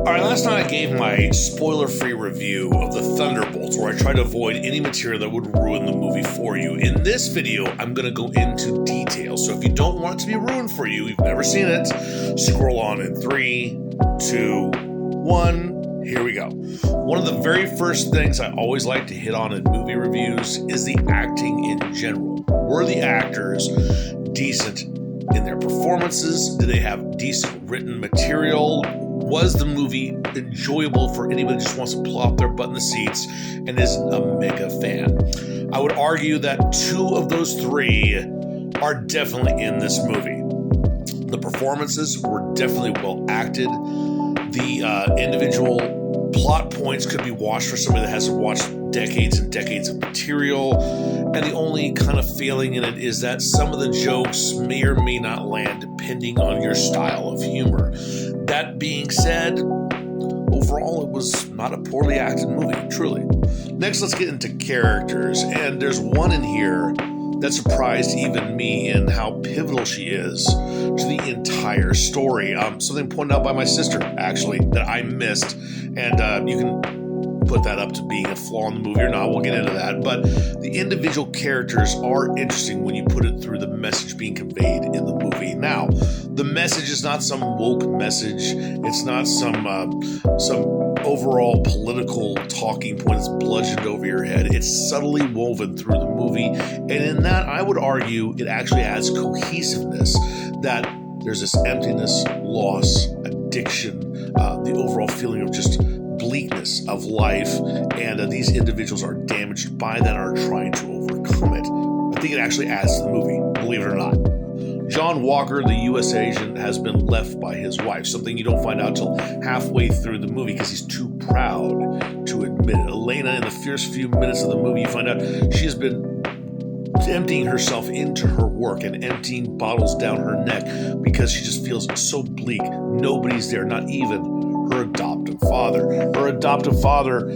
Alright, last night I gave my spoiler-free review of the Thunderbolts, where I tried to avoid any material that would ruin the movie for you. In this video, I'm going to go into detail, so if you don't want it to be ruined for you, you've never seen it, scroll on in 3, 2, 1, here we go. One of the very first things I always like to hit on in movie reviews is the acting in general. Were the actors decent in their performances? Did they have decent written material? Was the movie enjoyable for anybody who just wants to plop their butt in the seats and isn't a mega fan? I would argue that 2 of those 3 are definitely in this movie. The performances were definitely well acted. The individual plot points could be watched for somebody that hasn't watched decades and decades of material. And the only kind of failing in it is that some of the jokes may or may not land depending on your style of humor. That being said, overall it was not a poorly acted movie, truly. Next, let's get into characters. And there's one in here that surprised even me in how pivotal she is to the entire story. Something pointed out by my sister, actually, that I missed. And you can put that up to being a flaw in the movie or not. We'll get into that. But the individual characters are interesting when you put it through the message being conveyed in the movie. Now, the message is not some woke message. It's not some overall political talking point that's bludgeoned over your head. It's subtly woven through the movie. And in that, I would argue it actually adds cohesiveness, that there's this emptiness, loss, addiction, the overall feeling of just bleakness of life, and these individuals are damaged by that and are trying to overcome it. I think it actually adds to the movie, believe it or not. John Walker, the U.S. agent, has been left by his wife, something you don't find out till halfway through the movie because he's too proud to admit it. Elena, in the first few minutes of the movie, you find out she has been emptying herself into her work and emptying bottles down her neck because she just feels so bleak. Nobody's there, not even her adoptive father. Her adoptive father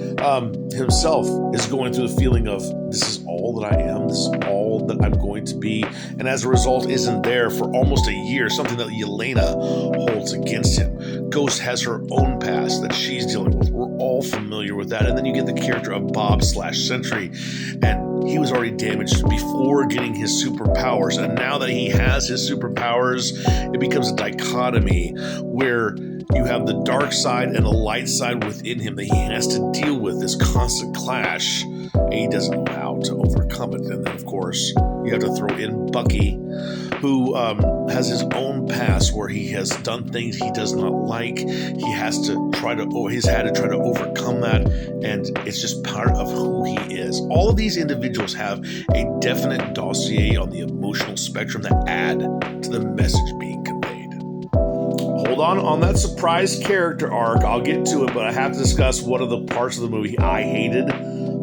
himself is going through the feeling of, this is all that I am, this is all that I'm going to be, and as a result isn't there for almost a year, something that Yelena holds against him. Ghost has her own past that she's dealing with. We're all familiar with that. And then you get the character of Bob/Sentry, and he was already damaged before getting his superpowers, and now that he has his superpowers, it becomes a dichotomy where you have the dark side and the light side within him that he has to deal with, this constant clash, and he doesn't know how to overcome it. And then, of course, you have to throw in Bucky, who has his own past where he has done things he does not like. He's had to try to overcome that, and it's just part of who he is. All of these individuals have a definite dossier on the emotional spectrum that add to the message being conveyed. Hold on that surprise character arc. I'll get to it, but I have to discuss one of the parts of the movie I hated,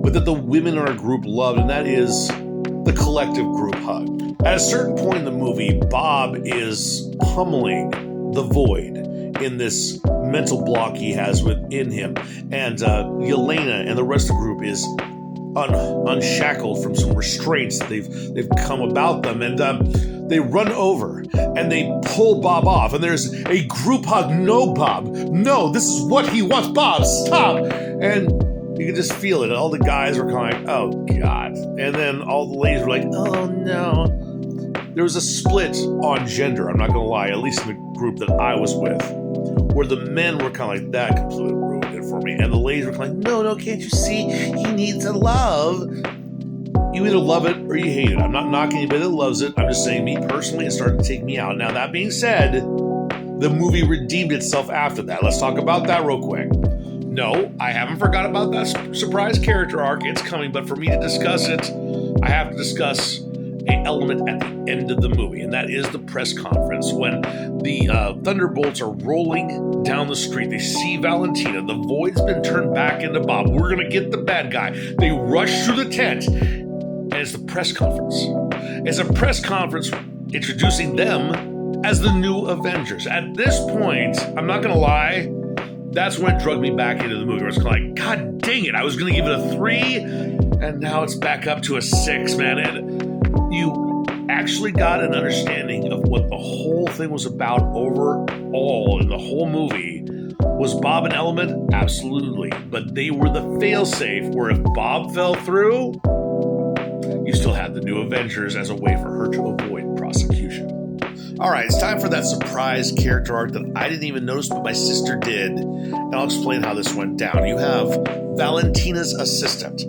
but that the women in our group loved, and that is the collective group hug. At a certain point in the movie, Bob is pummeling the Void in this mental block he has within him, and Yelena and the rest of the group is unshackled from some restraints that they've come about them, and they run over and they pull Bob off, and there's a group hug. No, Bob, no, this is what he wants. Bob, stop. And you can just feel it. All the guys were kind of like, oh God. And then all the ladies were like, oh no. There was a split on gender, I'm not gonna lie, at least in the group that I was with, where the men were kind of like, that completely ruined it for me. And the ladies were kind of like, no, can't you see? He needs a love. You either love it or you hate it. I'm not knocking anybody that loves it. I'm just saying, me personally, it started to take me out. Now, that being said, the movie redeemed itself after that. Let's talk about that real quick. No, I haven't forgot about that surprise character arc. It's coming, but for me to discuss it, I have to discuss an element at the end of the movie, and that is the press conference. When the Thunderbolts are rolling down the street, they see Valentina. The Void's been turned back into Bob. We're going to get the bad guy. They rush through the tent, and it's the press conference. It's a press conference introducing them as the new Avengers. At this point, I'm not going to lie, that's when it drugged me back into the movie. Where it's kind of like, God dang it, I was going to give it a 3, and now it's back up to a 6, man. And you actually got an understanding of what the whole thing was about overall in the whole movie Was Bob an element? Absolutely. But they were the failsafe where if Bob fell through, you still had the New Avengers as a way for her to avoid prosecution. All right, it's time for that surprise character arc that I didn't even notice, but my sister did. And I'll explain how this went down. You have Valentina's assistant.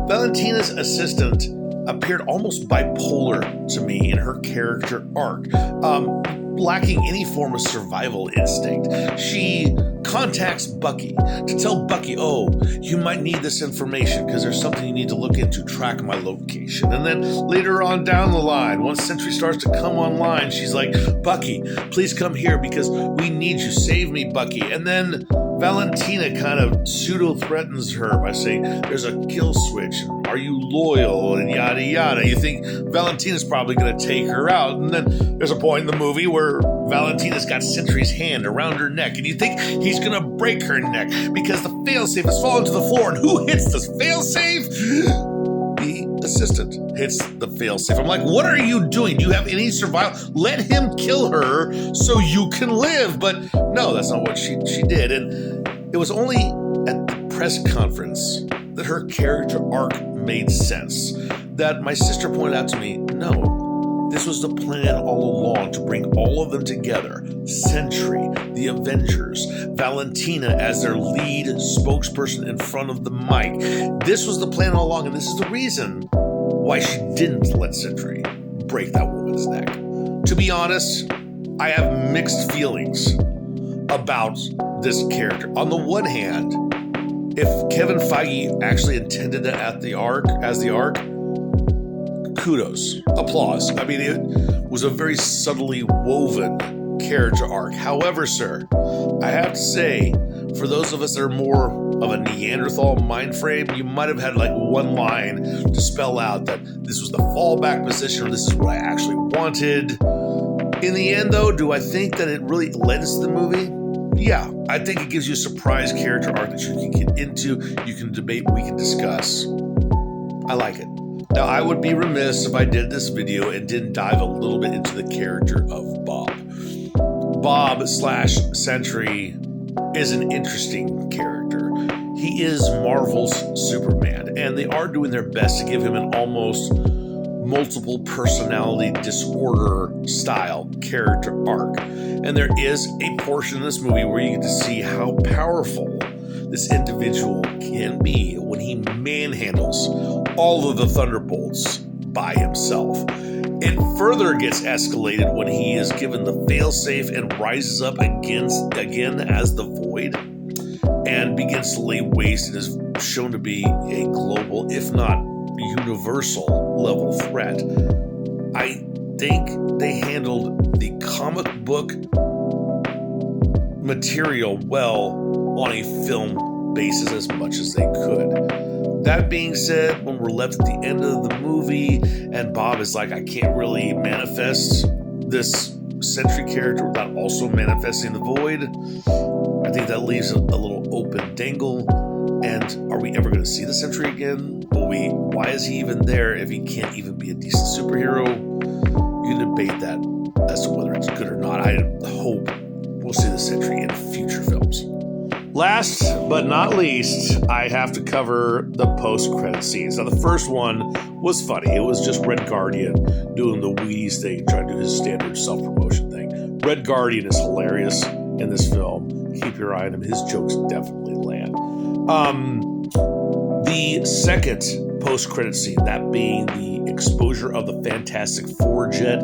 Valentina's assistant appeared almost bipolar to me in her character arc, lacking any form of survival instinct. She contacts Bucky to tell Bucky, oh, you might need this information because there's something you need to look into, track my location. And then later on down the line, once Sentry starts to come online, she's like, Bucky, please come here because we need you. Save me, Bucky. And then Valentina kind of pseudo-threatens her by saying, there's a kill switch. Are you loyal? And yada, yada. You think Valentina's probably going to take her out. And then there's a point in the movie where Valentina's got Sentry's hand around her neck. And you think he's going to break her neck because the failsafe has fallen to the floor. And who hits the failsafe? The assistant hits the failsafe. I'm like, what are you doing? Do you have any survival? Let him kill her so you can live. But no, that's not what she did. And it was only at the press conference that her character arc made sense. That my sister pointed out to me, no, this was the plan all along to bring all of them together. Sentry, the Avengers, Valentina as their lead spokesperson in front of the mic. This was the plan all along, and this is the reason why she didn't let Sentry break that woman's neck. To be honest, I have mixed feelings about this character. On the one hand, if Kevin Feige actually intended it as the arc, kudos, applause. I mean, it was a very subtly woven character arc. However, sir, I have to say, for those of us that are more of a Neanderthal mind frame, you might have had like one line to spell out that this was the fallback position or this is what I actually wanted. In the end, though, do I think that it really lends to the movie? Yeah, I think it gives you a surprise character arc that you can get into, you can debate, we can discuss. I like it. Now, I would be remiss if I did this video and didn't dive a little bit into the character of Bob. Bob/Sentry is an interesting character. He is Marvel's Superman, and they are doing their best to give him an almost multiple personality disorder style character arc. And there is a portion in this movie where you get to see how powerful this individual can be when he manhandles all of the Thunderbolts by himself. It further gets escalated when he is given the failsafe and rises up again as the Void and begins to lay waste and is shown to be a global, if not universal level threat. I think they handled the comic book material well on a film basis as much as they could. That being said, when we're left at the end of the movie and Bob is like, I can't really manifest this Sentry character without also manifesting the Void, I think that leaves a little open dangle. And are we ever going to see the Sentry again? Why is he even there if he can't even be a decent superhero? You can debate that as to whether it's good or not. I hope we'll see the Sentry in future films. Last but not least, I have to cover the post-credit scenes. Now, the first one was funny. It was just Red Guardian doing the Wheaties thing, trying to do his standard self-promotion thing. Red Guardian is hilarious in this film. Keep your eye on him. His jokes definitely land. The second post-credit scene, that being the exposure of the Fantastic Four jet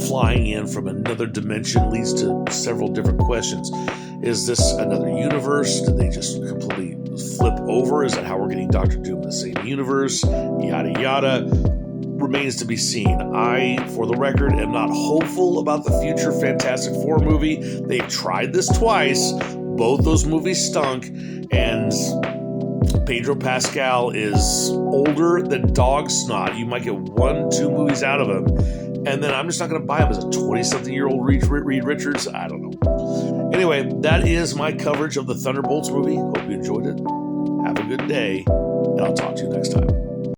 flying in from another dimension, leads to several different questions. Is this another universe? Did they just completely flip over? Is that how we're getting Doctor Doom in the same universe? Yada, yada. Remains to be seen. I, for the record, am not hopeful about the future Fantastic Four movie. They've tried this twice. Both those movies stunk, and Pedro Pascal is older than dog snot. You might get 1-2 movies out of him, and then I'm just not going to buy him as a 20-something-year-old Reed Richards. I don't know. Anyway, that is my coverage of the Thunderbolts movie. Hope you enjoyed it. Have a good day, and I'll talk to you next time.